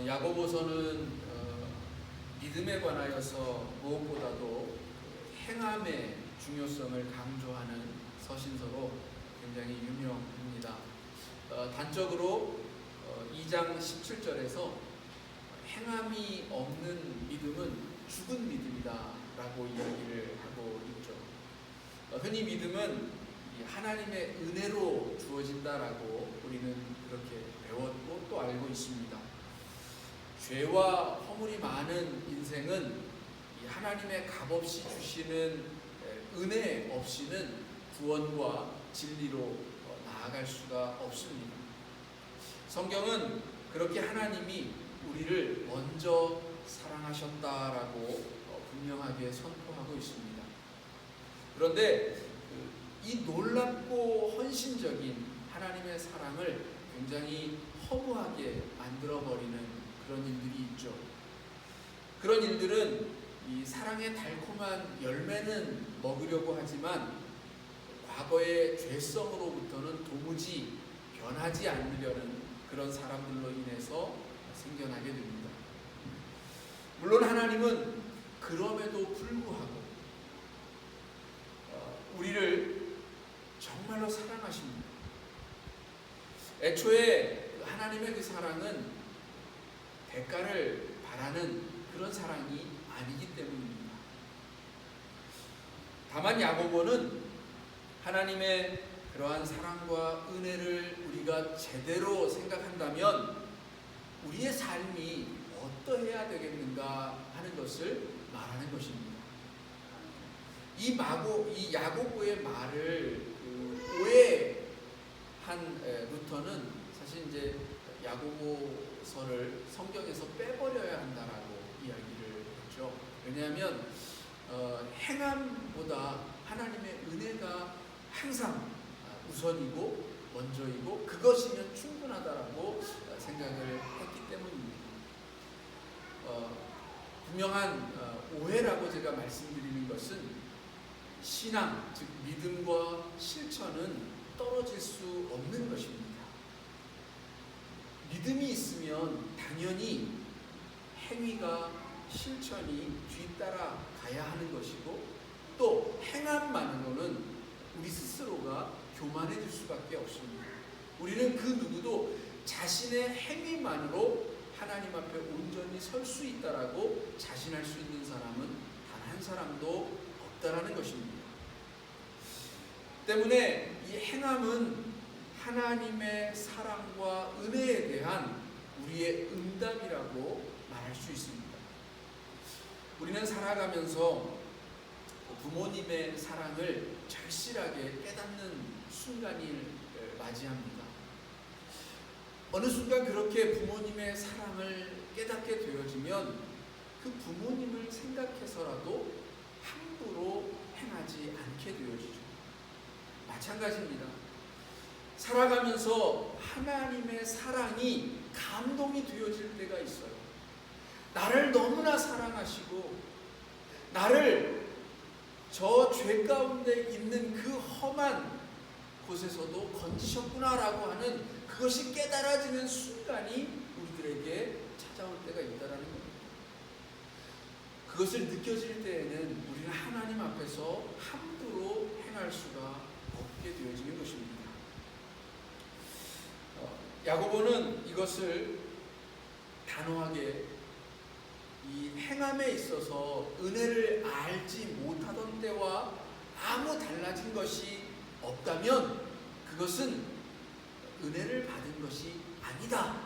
야고보서는 믿음에 관하여서 무엇보다도 행함의 중요성을 강조하는 서신서로 굉장히 유명합니다. 단적으로 2장 17절에서 행함이 없는 믿음은 죽은 믿음이다 라고 이야기를 하고 있죠. 흔히 믿음은 하나님의 은혜로 주어진다라고 우리는 그렇게 배웠고 또 알고 있습니다. 죄와 허물이 많은 인생은 하나님의 값없이 주시는 은혜 없이는 구원과 진리로 나아갈 수가 없습니다. 성경은 그렇게 하나님이 우리를 먼저 사랑하셨다라고 분명하게 선포하고 있습니다. 그런데 이 놀랍고 헌신적인 하나님의 사랑을 굉장히 허무하게 만들어버리는 그런 일들이 있죠. 그런 일들은 이 사랑의 달콤한 열매는 먹으려고 하지만 과거의 죄성으로부터는 도무지 변하지 않으려는 그런 사람들로 인해서 생겨나게 됩니다. 물론 하나님은 그럼에도 불구하고 우리를 정말로 사랑하십니다. 애초에 하나님의 그 사랑은 대가를 바라는 그런 사랑이 아니기 때문입니다. 다만 야고보는 하나님의 그러한 사랑과 은혜를 우리가 제대로 생각한다면 우리의 삶이 어떠해야 되겠는가 하는 것을 말하는 것입니다. 이 야고보의 말을 오해한 루터는 사실 이제 야고보서를 성경에서 빼버려야 한다라고 이야기를 했죠. 왜냐하면 행함보다 하나님의 은혜가 항상 우선이고 먼저이고 그것이면 충분하다라고 생각을 했기 때문입니다. 분명한 오해라고 제가 말씀드리는 것은 신앙, 즉 믿음과 실천은 떨어질 수 없는 것입니다. 믿음이 있으면 당연히 행위가 실천이 뒤따라 가야 하는 것이고 또 행함만으로는 우리 스스로가 교만해질 수밖에 없습니다. 우리는 그 누구도 자신의 행위만으로 하나님 앞에 온전히 설 수 있다라고 자신할 수 있는 사람은 단 한 사람도 없다라는 것입니다. 때문에 이 행함은 하나님의 사랑과 은혜에 대한 우리의 응답이라고 말할 수 있습니다. 우리는 살아가면서 부모님의 사랑을 절실하게 깨닫는 순간을 맞이합니다. 어느 순간 그렇게 부모님의 사랑을 깨닫게 되어지면 그 부모님을 생각해서라도 함부로 행하지 않게 되어지죠. 마찬가지입니다. 살아가면서 하나님의 사랑이 감동이 되어질 때가 있어요. 나를 너무나 사랑하시고 나를 저 죄 가운데 있는 그 험한 곳에서도 건지셨구나라고 하는 그것이 깨달아지는 순간이 우리들에게 찾아올 때가 있다라는 겁니다. 그것을 느껴질 때에는 우리는 하나님 앞에서 함부로 행할 수가 없게 되어지는 것입니다. 야고보는 이것을 단호하게 이 행함에 있어서 은혜를 알지 못하던 때와 아무 달라진 것이 없다면 그것은 은혜를 받은 것이 아니다.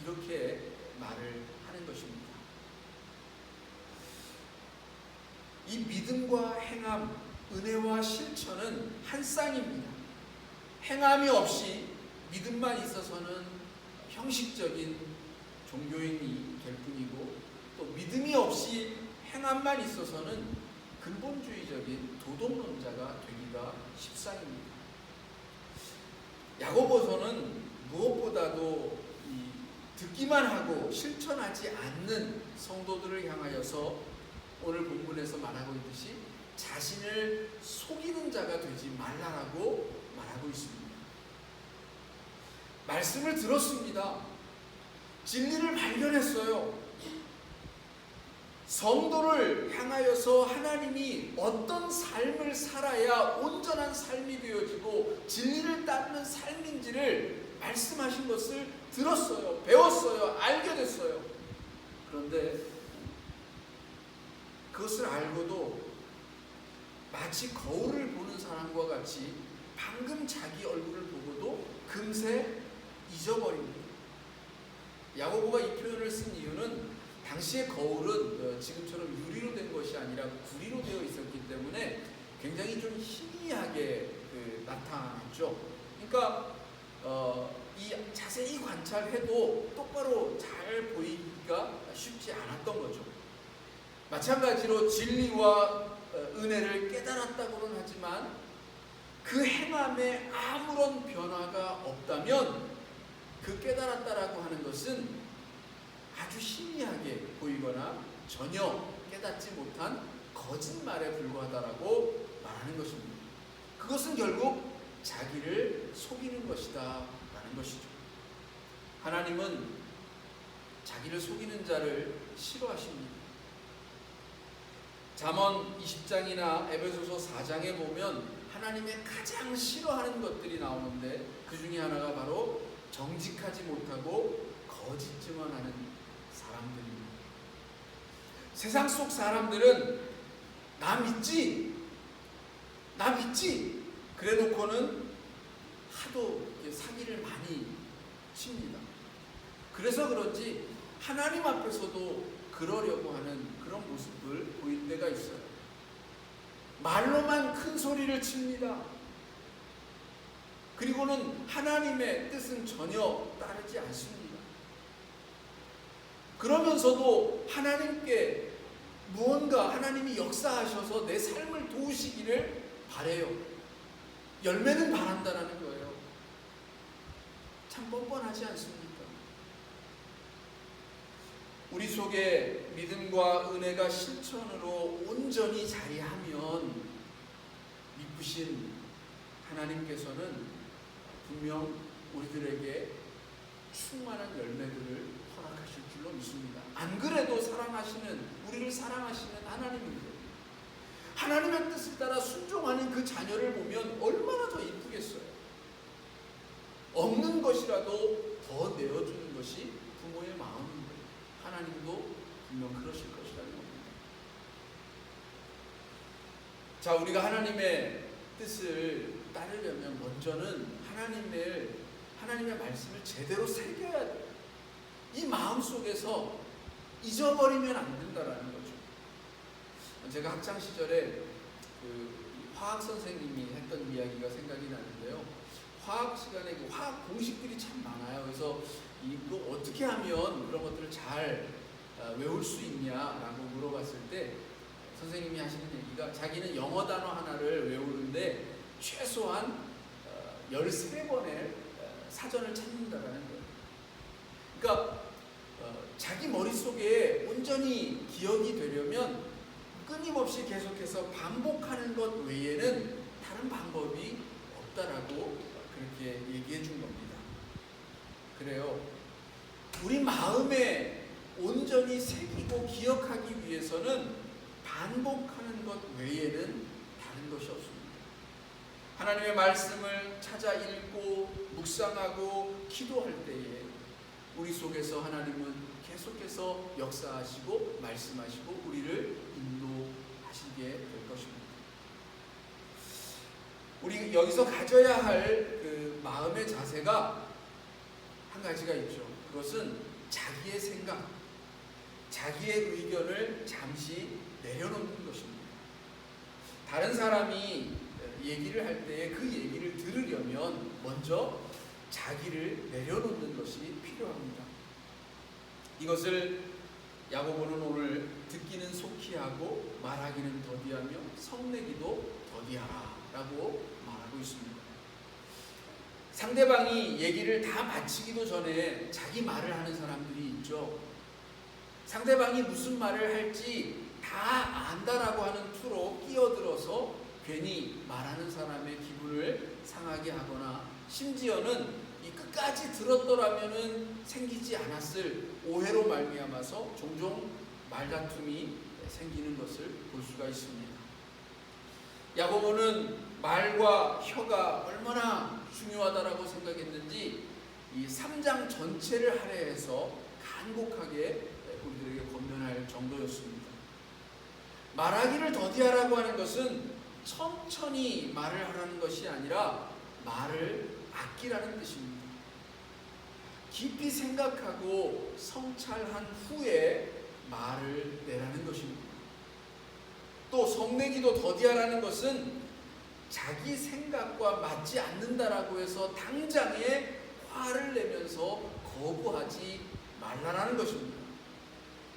이렇게 말을 하는 것입니다. 이 믿음과 행함, 은혜와 실천은 한 쌍입니다. 행함이 없이 믿음만 있어서는 형식적인 종교인이 될 뿐이고 또 믿음이 없이 행함만 있어서는 근본주의적인 도덕론자가 되기가 십상입니다. 야고보서는 무엇보다도 듣기만 하고 실천하지 않는 성도들을 향하여서 오늘 본문에서 말하고 있듯이 자신을 속이는 자가 되지 말라라고 말하고 있습니다. 말씀을 들었습니다. 진리를 발견했어요. 성도를 향하여서 하나님이 어떤 삶을 살아야 온전한 삶이 되어지고 진리를 따르는 삶인지를 말씀하신 것을 들었어요. 배웠어요. 알게 됐어요. 그런데 그것을 알고도 마치 거울을 보는 사람과 같이 방금 자기 얼굴을 보고도 금세 잊어버립니다. 야고보가 이 표현을 쓴 이유는 당시의 거울은 지금처럼 유리로 된 것이 아니라 구리로 되어 있었기 때문에 굉장히 좀 희미하게 나타났죠. 그러니까 이 자세히 관찰해도 똑바로 잘 보이기가 쉽지 않았던 거죠. 마찬가지로 진리와 은혜를 깨달았다고는 하지만 그 행함에 아무런 변화가 없다면 그 깨달았다라고 하는 것은 아주 희미하게 보이거나 전혀 깨닫지 못한 거짓말에 불과하다라고 말하는 것입니다. 그것은 결국 자기를 속이는 것이다 라는 것이죠. 하나님은 자기를 속이는 자를 싫어하십니다. 잠언 20장이나 에베소서 4장에 보면 하나님의 가장 싫어하는 것들이 나오는데 그 중에 하나가 바로 정직하지 못하고 거짓 증언하는 사람들입니다. 세상 속 사람들은 나 믿지? 나 믿지? 그래 놓고는 하도 사기를 많이 칩니다. 그래서 그런지 하나님 앞에서도 그러려고 하는 그런 모습을 보일 때가 있어요. 말로만 큰 소리를 칩니다. 그리고는 하나님의 뜻은 전혀 따르지 않습니다. 그러면서도 하나님께 무언가 하나님이 역사하셔서 내 삶을 도우시기를 바래요. 열매는 바란다라는 거예요. 참 뻔뻔하지 않습니까? 우리 속에 믿음과 은혜가 실천으로 온전히 자리하면 미쁘신 하나님께서는 분명 우리들에게 충만한 열매들을 허락하실 줄로 믿습니다. 안 그래도 우리를 사랑하시는 하나님입니다. 하나님의 뜻을 따라 순종하는 그 자녀를 보면 얼마나 더 이쁘겠어요. 없는 것이라도 더 내어주는 것이 부모의 마음입니다. 하나님도 분명 그러실 것이라는 겁니다. 자, 우리가 하나님의 뜻을 따르려면 먼저는 하나님의 말씀을 제대로 새겨야 돼요. 이 마음 속에서 잊어버리면 안 된다라는 거죠. 제가 학창 시절에 화학 선생님이 했던 이야기가 생각이 나는데요. 화학 시간에 화학 공식들이 참 많아요. 그래서 이거 어떻게 하면 그런 것들을 잘 외울 수 있냐라고 물어봤을 때 선생님이 하시는 얘기가 자기는 영어 단어 하나를 외우는데 최소한 13번의 사전을 찾는다라는 거예요. 그러니까 자기 머릿속에 온전히 기억이 되려면 끊임없이 계속해서 반복하는 것 외에는 다른 방법이 없다라고 그렇게 얘기해 준 겁니다. 그래요. 우리 마음에 온전히 새기고 기억하기 위해서는 반복하는 것 외에는 다른 것이 없습니다. 하나님의 말씀을 찾아 읽고 묵상하고 기도할 때에 우리 속에서 하나님은 계속해서 역사하시고 말씀하시고 우리를 인도하시게 될 것입니다. 우리 여기서 가져야 할 그 마음의 자세가 한 가지가 있죠. 그것은 자기의 생각, 자기의 의견을 잠시 내려놓는 것입니다. 다른 사람이 얘기를 할 때에 그 얘기를 들으려면 먼저 자기를 내려놓는 것이 필요합니다. 이것을 야고보는 오늘 듣기는 속히 하고 말하기는 더디하며 성내기도 더디하라 라고 말하고 있습니다. 상대방이 얘기를 다 마치기도 전에 자기 말을 하는 사람들이 있죠. 상대방이 무슨 말을 할지 다 안다라고 하는 투로 끼어들어서 괜히 말하는 사람의 기분을 상하게 하거나 심지어는 이 끝까지 들었더라면은 생기지 않았을 오해로 말미암아서 종종 말다툼이 생기는 것을 볼 수가 있습니다. 야고보는 말과 혀가 얼마나 중요하다라고 생각했는지 이 3장 전체를 할애해서 간곡하게 우리들에게 권면할 정도였습니다. 말하기를 더디하라고 하는 것은 천천히 말을 하라는 것이 아니라 말을 아끼라는 뜻입니다. 깊이 생각하고 성찰한 후에 말을 내라는 것입니다. 또 성내기도 더디하라는 것은 자기 생각과 맞지 않는다라고 해서 당장에 화를 내면서 거부하지 말라라는 것입니다.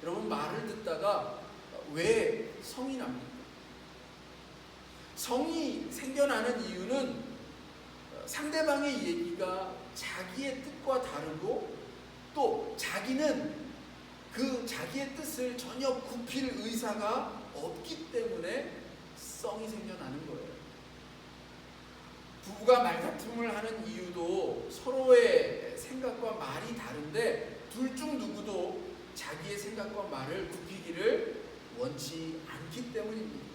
여러분, 말을 듣다가 왜 성이 납니까? 성이 생겨나는 이유는 상대방의 얘기가 자기의 뜻과 다르고 또 자기는 그 자기의 뜻을 전혀 굽힐 의사가 없기 때문에 성이 생겨나는 거예요. 부부가 말다툼을 하는 이유도 서로의 생각과 말이 다른데 둘 중 누구도 자기의 생각과 말을 굽히기를 원치 않기 때문입니다.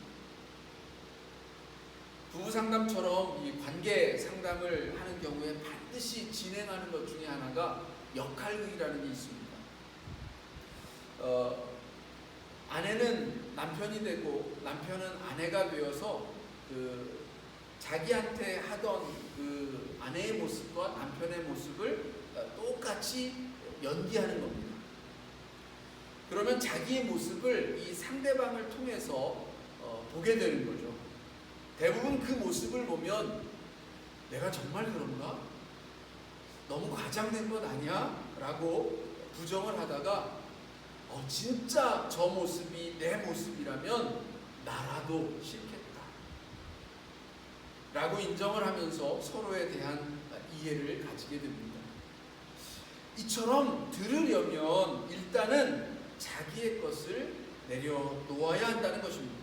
부부 상담처럼 이 관계 상담을 하는 경우에 반드시 진행하는 것 중에 하나가 역할극이라는 게 있습니다. 아내는 남편이 되고 남편은 아내가 되어서 자기한테 하던 그 아내의 모습과 남편의 모습을 똑같이 연기하는 겁니다. 그러면 자기의 모습을 이 상대방을 통해서 보게 되는 거죠. 대부분 그 모습을 보면 내가 정말 그런가? 너무 과장된 것 아니야? 라고 부정을 하다가 진짜 저 모습이 내 모습이라면 나라도 싫겠다 라고 인정을 하면서 서로에 대한 이해를 가지게 됩니다. 이처럼 들으려면 일단은 자기의 것을 내려놓아야 한다는 것입니다.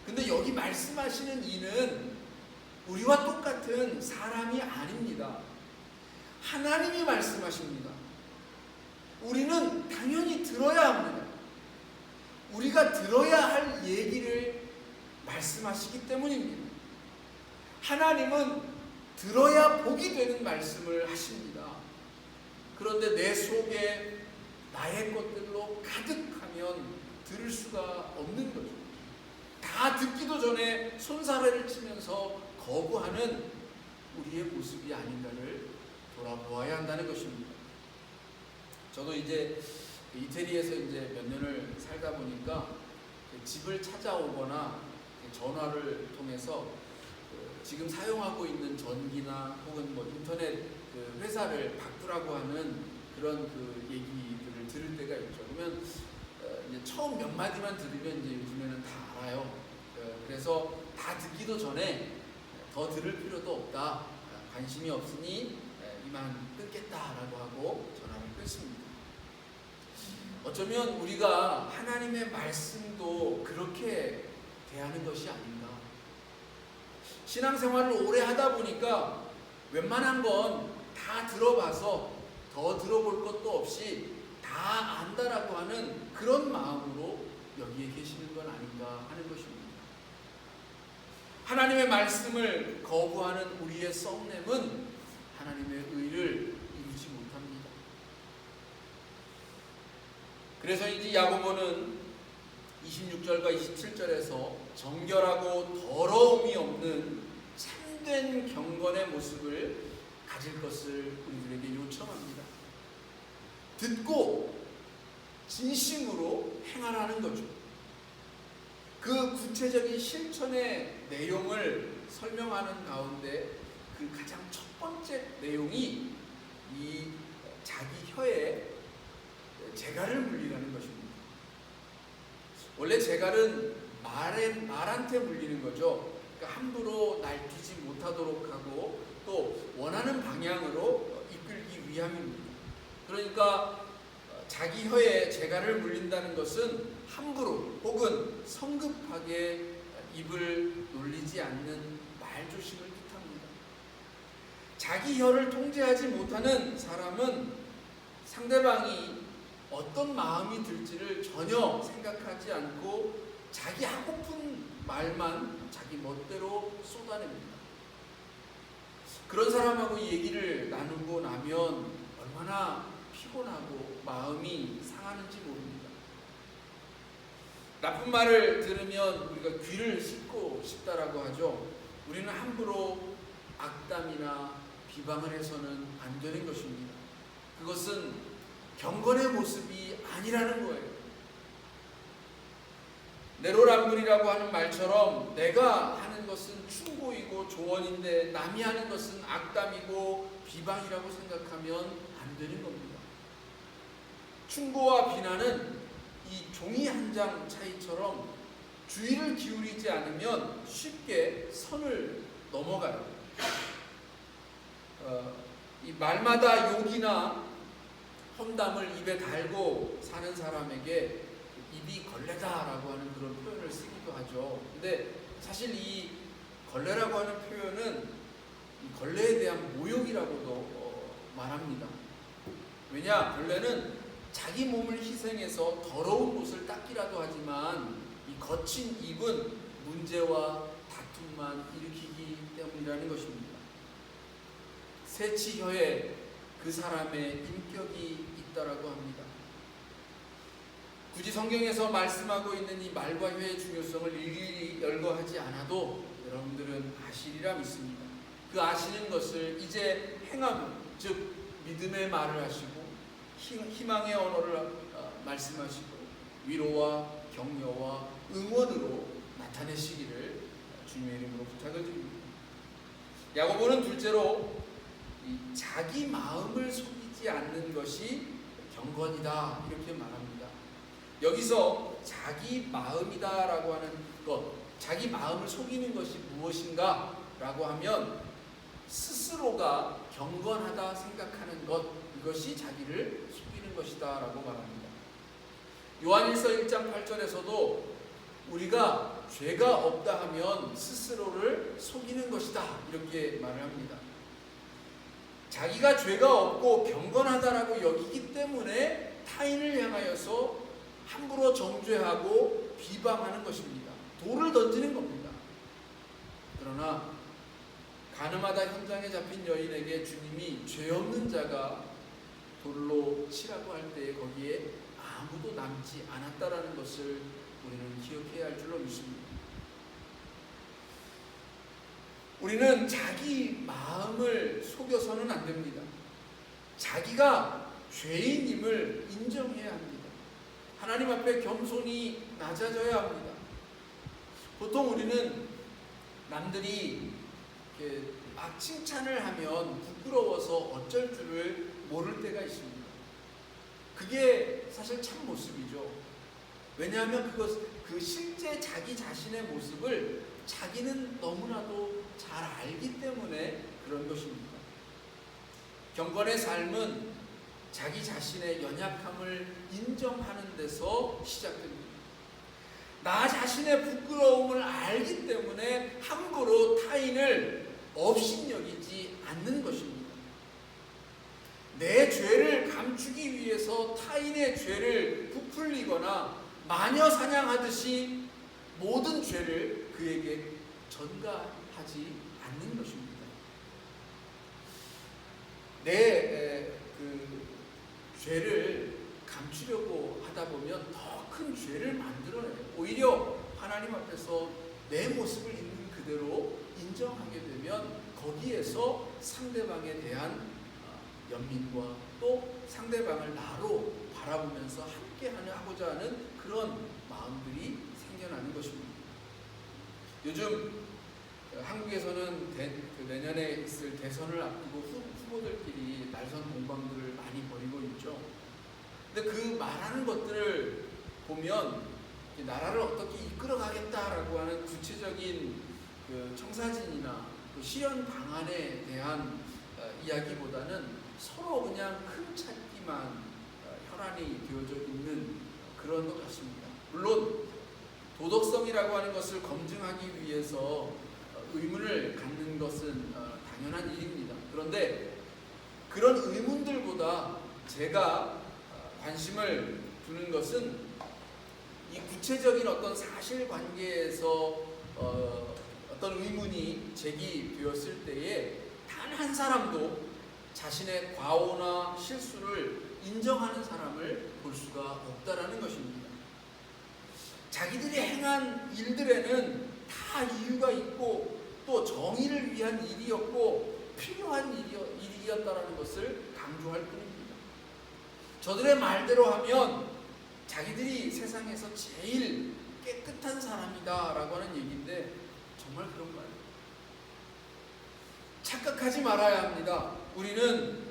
근데 여기 말씀하시는 이는 우리와 똑같은 사람이 아닙니다. 하나님이 말씀하십니다. 우리는 당연히 들어야 합니다. 우리가 들어야 할 얘기를 말씀하시기 때문입니다. 하나님은 들어야 복이 되는 말씀을 하십니다. 그런데 내 속에 나의 것들로 가득하면 들을 수가 없는 거죠. 다 듣기도 전에 손사래를 치면서 거부하는 우리의 모습이 아닌가를 돌아보아야 한다는 것입니다. 저도 이제 이태리에서 이제 몇 년을 살다 보니까 집을 찾아오거나 전화를 통해서 지금 사용하고 있는 전기나 혹은 뭐 인터넷 회사를 바꾸라고 하는 그런 얘기들을 들을 때가 있죠. 그러면 이제 처음 몇 마디만 들으면 이제 요즘에는 다 알아요. 그래서 다 듣기도 전에 더 들을 필요도 없다. 관심이 없으니 이만 끊겠다라고 하고 전화를 끊습니다. 어쩌면 우리가 하나님의 말씀도 그렇게 대하는 것이 아닌가. 신앙생활을 오래 하다 보니까 웬만한 건 다 들어봐서 더 들어볼 것도 없이 다 안다라고 하는 그런 마음으로 여기에 계시는 건 아닌가 하는 것입니다. 하나님의 말씀을 거부하는 우리의 썩냄은 하나님의 의를 이루지 못합니다. 그래서 이제 야고보는 26절과 27절에서 정결하고 더러움이 없는 참된 경건의 모습을 가질 것을 우리들에게 요청합니다. 듣고 진심으로 행하라는 거죠. 그 구체적인 실천의 내용을 설명하는 가운데 그 가장 첫 번째 내용이 이 자기 혀에 재갈을 물리라는 것입니다. 원래 재갈은 말한테 물리는 거죠. 그러니까 함부로 날뛰지 못하도록 하고 또 원하는 방향으로 이끌기 위함입니다. 그러니까 자기 혀에 재갈을 물린다는 것은 함부로 혹은 성급하게 입을 놀리지 않는 말조심을 뜻합니다. 자기 혀를 통제하지 못하는 사람은 상대방이 어떤 마음이 들지를 전혀 생각하지 않고 자기 하고픈 말만 자기 멋대로 쏟아냅니다. 그런 사람하고 얘기를 나누고 나면 얼마나 피곤하고 마음이 상하는지 모릅니다. 나쁜 말을 들으면 우리가 귀를 씻고 싶다라고 하죠. 우리는 함부로 악담이나 비방을 해서는 안 되는 것입니다. 그것은 경건의 모습이 아니라는 거예요. 내로남불이라고 하는 말처럼 내가 하는 것은 충고이고 조언인데 남이 하는 것은 악담이고 비방이라고 생각하면 안 되는 겁니다. 충고와 비난은 이 종이 한 장 차이처럼 주의를 기울이지 않으면 쉽게 선을 넘어가요. 이 말마다 욕이나 험담을 입에 달고 사는 사람에게 입이 걸레다라고 하는 그런 표현을 쓰기도 하죠. 근데 사실 이 걸레라고 하는 표현은 이 걸레에 대한 모욕이라고도 말합니다. 왜냐? 걸레는 자기 몸을 희생해서 더러운 옷을 닦기라도 하지만 이 거친 입은 문제와 다툼만 일으키기 때문이라는 것입니다. 새치혀에 그 사람의 인격이 있다라고 합니다. 굳이 성경에서 말씀하고 있는 이 말과 혀의 중요성을 일일이 열거하지 않아도 여러분들은 아시리라 믿습니다. 그 아시는 것을 이제 행함, 즉 믿음의 말을 하시고 희망의 언어를 말씀하시고 위로와 격려와 응원으로 나타내시기를 주님의 이름으로 부탁을 드립니다. 야고보는 둘째로 이 자기 마음을 속이지 않는 것이 경건이다 이렇게 말합니다. 여기서 자기 마음이다라고 하는 것, 자기 마음을 속이는 것이 무엇인가 라고 하면 스스로가 경건하다 생각하는 것, 이것이 자기를 속이는 것이다 라고 말합니다. 요한일서 1장 8절에서도 우리가 죄가 없다 하면 스스로를 속이는 것이다 이렇게 말을 합니다. 자기가 죄가 없고 경건하다라고 여기기 때문에 타인을 향하여서 함부로 정죄하고 비방하는 것입니다. 돌을 던지는 겁니다. 그러나 가늠하다 현장에 잡힌 여인에게 주님이 죄 없는 자가 돌로 치라고 할 때 거기에 아무도 남지 않았다라는 것을 우리는 기억해야 할 줄로 믿습니다. 우리는 자기 마음을 속여서는 안 됩니다. 자기가 죄인임을 인정해야 합니다. 하나님 앞에 겸손히 낮아져야 합니다. 보통 우리는 남들이 막 칭찬을 하면 부끄러워서 어쩔 줄을 모를 때가 있습니다. 그게 사실 참 모습이죠. 왜냐하면 그 실제 자기 자신의 모습을 자기는 너무나도 잘 알기 때문에 그런 것입니다. 경건의 삶은 자기 자신의 연약함을 인정하는 데서 시작됩니다. 나 자신의 부끄러움을 알기 때문에 함부로 타인을 업신여기지 않는 것입니다. 내 죄를 감추기 위해서 타인의 죄를 부풀리거나 마녀 사냥하듯이 모든 죄를 그에게 전가하지 않는 것입니다. 내 죄를 감추려고 하다 보면 더 큰 죄를 만들어내요. 오히려 하나님 앞에서 내 모습을 있는 그대로 인정하게 되면 거기에서 상대방에 대한 연민과 또 상대방을 나로 바라보면서 함께 하고자 하는 그런 마음들이 생겨나는 것입니다. 요즘 한국에서는 내년에 있을 대선을 앞두고 후보들끼리 날선 공방들을 많이 벌이고 있죠. 근데 그 말하는 것들을 보면 나라를 어떻게 이끌어가겠다라고 하는 구체적인 청사진이나 실현 방안에 대한 이야기보다는 서로 그냥 큰 찾기만 혈안이 되어져 있는 그런 것 같습니다. 물론 도덕성이라고 하는 것을 검증하기 위해서 의문을 갖는 것은 당연한 일입니다. 그런데 그런 의문들보다 제가 관심을 두는 것은 이 구체적인 어떤 사실관계에서 어떤 의문이 제기되었을 때에 단 한 사람도 자신의 과오나 실수를 인정하는 사람을 볼 수가 없다라는 것입니다. 자기들이 행한 일들에는 다 이유가 있고 또 정의를 위한 일이었고 필요한 일이었다라는 것을 강조할 뿐입니다. 저들의 말대로 하면 자기들이 세상에서 제일 깨끗한 사람이다 라고 하는 얘기인데 정말 그런가요? 착각하지 말아야 합니다. 우리는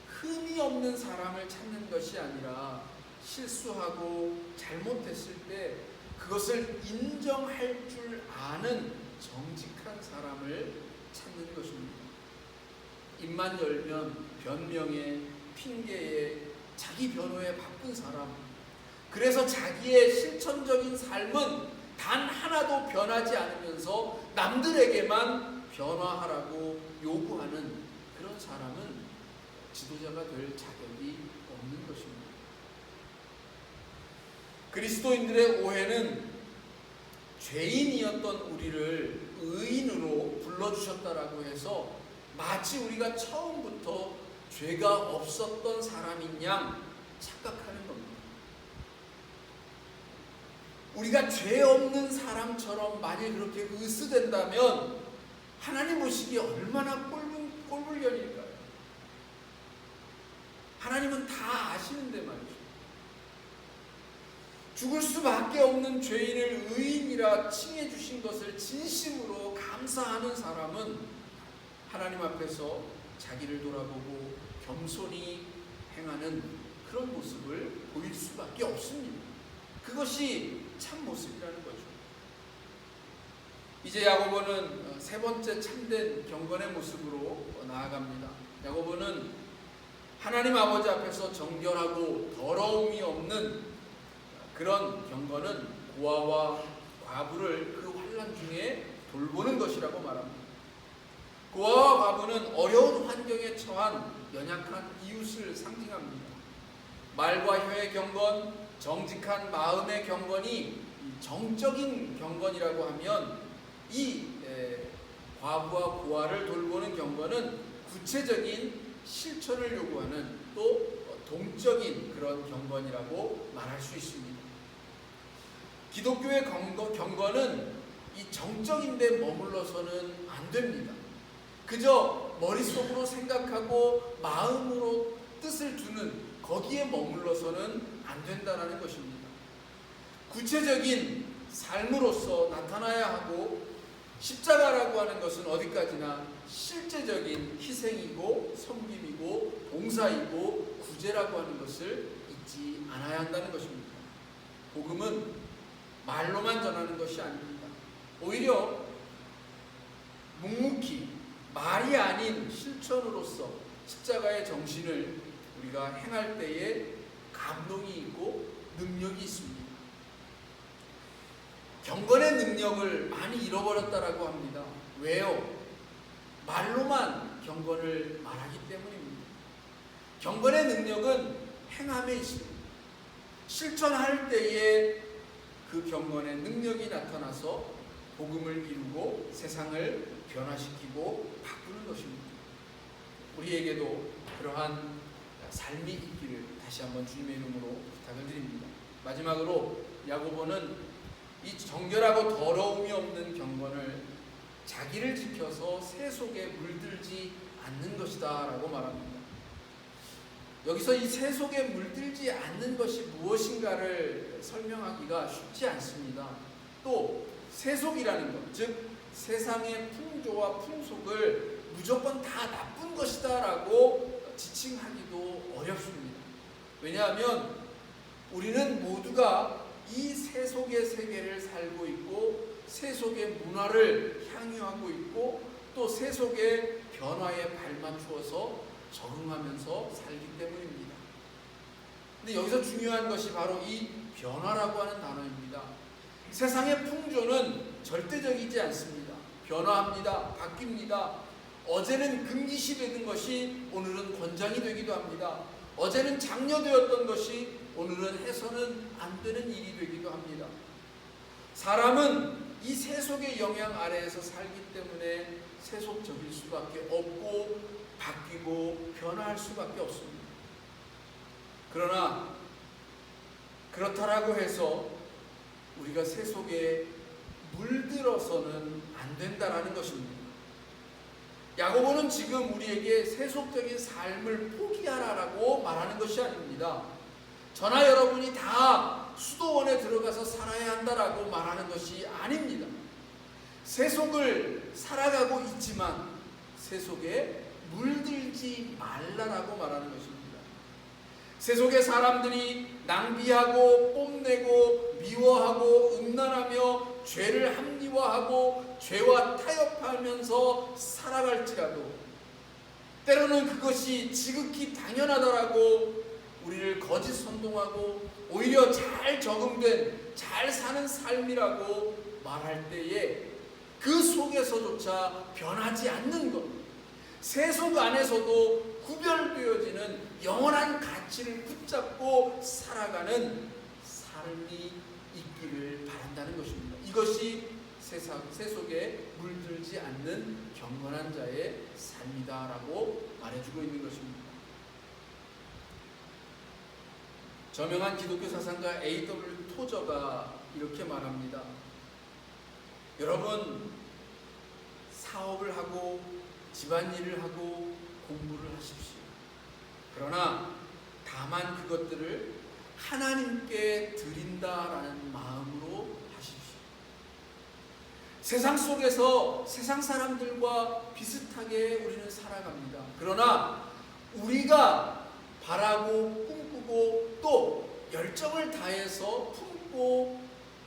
흠이 없는 사람을 찾는 것이 아니라 실수하고 잘못했을 때 그것을 인정할 줄 아는 정직한 사람을 찾는 것입니다. 입만 열면 변명에, 핑계에, 자기 변호에 바쁜 사람, 그래서 자기의 실천적인 삶은 단 하나도 변하지 않으면서 남들에게만 변화하라고 요구하는 그런 사람은 지도자가 될 자격이 없는 것입니다. 그리스도인들의 오해는 죄인이었던 우리를 의인으로 불러주셨다라고 해서 마치 우리가 처음부터 죄가 없었던 사람인 양 착각하는 겁니다. 우리가 죄 없는 사람처럼 만일 그렇게 의스된다면 하나님 보시기에 얼마나 꼴불견일까요? 하나님은 다 아시는데 말이죠. 죽을 수밖에 없는 죄인을 의인이라 칭해 주신 것을 진심으로 감사하는 사람은 하나님 앞에서 자기를 돌아보고 겸손히 행하는 그런 모습을 보일 수밖에 없습니다. 그것이 참 모습이라는 거죠. 이제 야고보는 세 번째 참된 경건의 모습으로 나아갑니다. 야고보는 하나님 아버지 앞에서 정결하고 더러움이 없는 그런 경건은 고아와 과부를 그 환난 중에 돌보는 것이라고 말합니다. 고아와 과부는 어려운 환경에 처한 연약한 이웃을 상징합니다. 말과 혀의 경건, 정직한 마음의 경건이 정적인 경건이라고 하면 이 과부와 고아를 돌보는 경건은 구체적인 실천을 요구하는 또 동적인 그런 경건이라고 말할 수 있습니다. 기독교의 경건은 이 정적인 데 머물러서는 안 됩니다. 그저 머릿속으로 생각하고 마음으로 뜻을 두는 거기에 머물러서는 안 된다는 것입니다. 구체적인 삶으로서 나타나야 하고 십자가라고 하는 것은 어디까지나 실제적인 희생이고 섬김이고 봉사이고 구제라고 하는 것을 잊지 않아야 한다는 것입니다. 복음은 말로만 전하는 것이 아닙니다. 오히려 묵묵히 말이 아닌 실천으로서 십자가의 정신을 우리가 행할 때에 감동이 있고 능력이 있습니다. 경건의 능력을 많이 잃어버렸다라고 합니다. 왜요? 말로만 경건을 말하기 때문입니다. 경건의 능력은 행함에 있습니다. 실천할 때에 그 경건의 능력이 나타나서 복음을 이루고 세상을 변화시키고 바꾸는 것입니다. 우리에게도 그러한 삶이 있기를 다시 한번 주님의 이름으로 부탁을 드립니다. 마지막으로 야고보는 이 정결하고 더러움이 없는 경건을 자기를 지켜서 새 속에 물들지 않는 것이다 라고 말합니다. 여기서 이 새 속에 물들지 않는 것이 무엇인가를 설명하기가 쉽지 않습니다. 또 세속이라는 것, 즉 세상의 풍조와 풍속을 무조건 다 나쁜 것이다 라고 지칭하기도 어렵습니다. 왜냐하면 우리는 모두가 이 세속의 세계를 살고 있고 세속의 문화를 향유하고 있고 또 세속의 변화에 발맞추어서 적응하면서 살기 때문입니다. 근데 여기서 중요한 것이 바로 이 변화라고 하는 단어입니다. 세상의 풍조는 절대적이지 않습니다. 변화합니다. 바뀝니다. 어제는 금기시 되던 것이 오늘은 권장이 되기도 합니다. 어제는 장려되었던 것이 오늘은 해서는 안 되는 일이 되기도 합니다. 사람은 이 세속의 영향 아래에서 살기 때문에 세속적일 수밖에 없고 바뀌고 변화할 수밖에 없습니다. 그러나 그렇다라고 해서 우리가 세속에 물들어서는 안 된다라는 것입니다. 야고보는 지금 우리에게 세속적인 삶을 포기하라라고 말하는 것이 아닙니다. 저나 여러분이 다 수도원에 들어가서 살아야 한다라고 말하는 것이 아닙니다. 세속을 살아가고 있지만 세속에 물들지 말라라고 말하는 것입니다. 세속의 사람들이 낭비하고 뽐내고 미워하고 음란하며 죄를 합리화하고 죄와 타협하면서 살아갈지라도 때로는 그것이 지극히 당연하다라고 우리를 거짓 선동하고 오히려 잘 적응된 잘 사는 삶이라고 말할 때에 그 속에서조차 변하지 않는 것, 세속 안에서도 구별되어지는 영원한 가치를 붙잡고 살아가는 삶이 있기를 바란다는 것입니다. 이것이 세속에 물들지 않는 경건한 자의 삶이다라고 말해주고 있는 것입니다. 저명한 기독교 사상가 A.W. 토저가 이렇게 말합니다. 여러분, 사업을 하고 집안일을 하고 공부를 하십시오. 그러나 다만 그것들을 하나님께 드린다라는 마음으로 하십시오. 세상 속에서 세상 사람들과 비슷하게 우리는 살아갑니다. 그러나 우리가 바라고 꿈꾸고 또 열정을 다해서 품고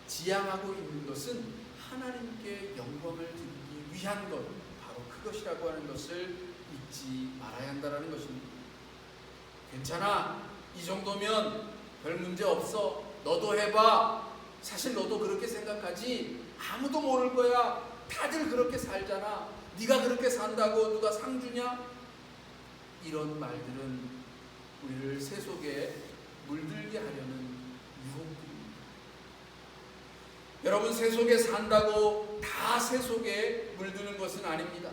지향하고 있는 것은 하나님께 영광을 드리기 위한 것, 바로 그것이라고 하는 것을 잊지 말아야 한다는 것입니다. 괜찮아, 이 정도면 별 문제 없어, 너도 해봐, 사실 너도 그렇게 생각하지, 아무도 모를 거야, 다들 그렇게 살잖아, 네가 그렇게 산다고 누가 상 주냐? 이런 말들은 우리를 세속에 물들게 하려는 유혹들입니다. 여러분, 세속에 산다고 다 세속에 물드는 것은 아닙니다.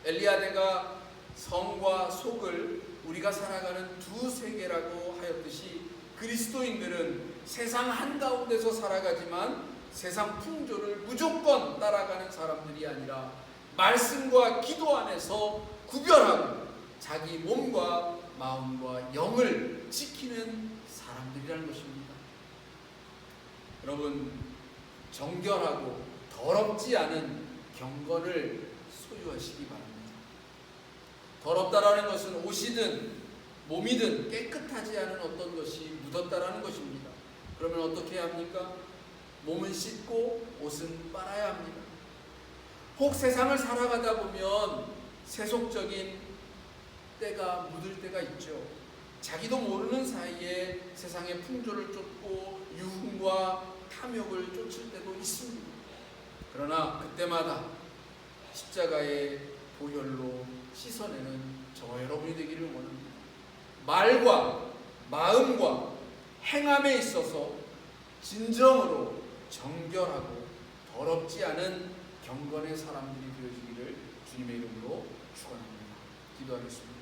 엘리야대가 성과 속을 우리가 살아가는 두 세계라고 하였듯이 그리스도인들은 세상 한가운데서 살아가지만 세상 풍조를 무조건 따라가는 사람들이 아니라 말씀과 기도 안에서 구별하고 자기 몸과 마음과 영을 지키는 사람들이라는 것입니다. 여러분, 정결하고 더럽지 않은 경건을 소유하시기 바랍니다. 더럽다라는 것은 옷이든 몸이든 깨끗하지 않은 어떤 것이 묻었다라는 것입니다. 그러면 어떻게 해야 합니까? 몸은 씻고 옷은 빨아야 합니다. 혹 세상을 살아가다 보면 세속적인 때가 묻을 때가 있죠. 자기도 모르는 사이에 세상의 풍조를 쫓고 유흥과 탐욕을 쫓을 때도 있습니다. 그러나 그때마다 십자가의 보혈로 씻어내는 저와 여러분이 되기를 원합니다. 말과 마음과 행함에 있어서 진정으로 정결하고 더럽지 않은 경건의 사람들이 되어지기를 주님의 이름으로 축원합니다. 기도하겠습니다.